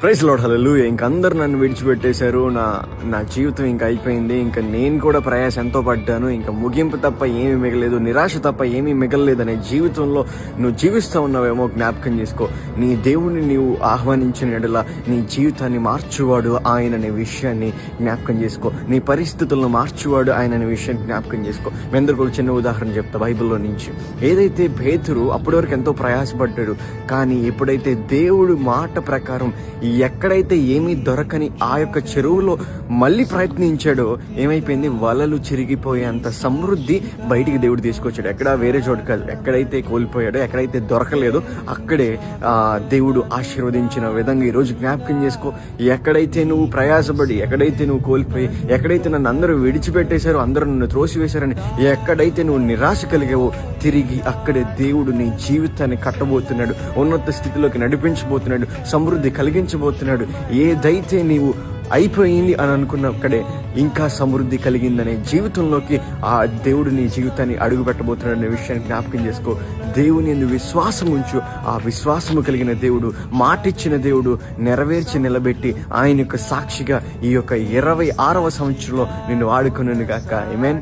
Praise lord, హల్లెలూయా. ఇంక అందరు నన్ను విడిచిపెట్టేశారు, నా జీవితం ఇంకా అయిపోయింది, ఇంకా నేను కూడా ప్రయాస ఎంతో పడ్డాను, ఇంకా ముగింపు తప్ప ఏమీ మిగలేదు, నిరాశ తప్ప ఏమీ మిగలలేదు అనే జీవితంలో నువ్వు జీవిస్తూ ఉన్నావేమో జ్ఞాపకం చేసుకో. నీ దేవుని నీవు ఆహ్వానించిన ఎడల నీ జీవితాన్ని మార్చువాడు ఆయన అనే విషయాన్ని జ్ఞాపకం చేసుకో. నీ పరిస్థితులను మార్చువాడు ఆయన అనే విషయాన్ని జ్ఞాపకం చేసుకో. మీ అందరికీ ఒక చిన్న ఉదాహరణ చెప్తా బైబిల్లో నుంచి. ఏదైతే పేతురు అప్పటి వరకు ఎంతో ప్రయాసపడ్డాడు, కానీ ఎప్పుడైతే దేవుడు మాట ప్రకారం ఎక్కడైతే ఏమీ దొరకని ఆ యొక్క చెరువులో మళ్ళీ ప్రయత్నించాడో ఏమైపోయింది, వలలు చిరిగిపోయేంత సమృద్ధి బయటికి దేవుడు తీసుకొచ్చాడు. ఎక్కడ వేరే చోటు కాదు, ఎక్కడైతే కోల్పోయాడో, ఎక్కడైతే దొరకలేదో అక్కడే దేవుడు ఆశీర్వదించిన విధంగా ఈరోజు జ్ఞాపకం చేసుకో. ఎక్కడైతే నువ్వు ప్రయాసపడి, ఎక్కడైతే నువ్వు కోల్పోయి, ఎక్కడైతే నన్ను అందరూ విడిచిపెట్టేశారో, అందరూ నన్ను త్రోసివేశారని ఎక్కడైతే నువ్వు నిరాశ కలిగావో, తిరిగి అక్కడే దేవుడు నీ జీవితాన్ని కట్టబోతున్నాడు, ఉన్నత స్థితిలోకి నడిపించబోతున్నాడు, సమృద్ధి కలిగించబోతున్నాడు. ఏదైతే నీవు అయిపోయింది అని అనుకున్నక్కడే ఇంకా సమృద్ధి కలిగిందనే జీవితంలోకి ఆ దేవుడు నీ జీవితాన్ని అడుగు పెట్టబోతున్నాడు అనే విషయాన్ని జ్ఞాపకం చేసుకో. దేవుని యందు విశ్వాసం ఉంచు. ఆ విశ్వాసము కలిగిన దేవుడు, మాటిచ్చిన దేవుడు నెరవేర్చి నిలబెట్టి ఆయన యొక్క సాక్షిగా ఈ యొక్క 26వ సంవత్సరంలో నిన్ను వాడుకున్నాను గాక. ఆమేన్.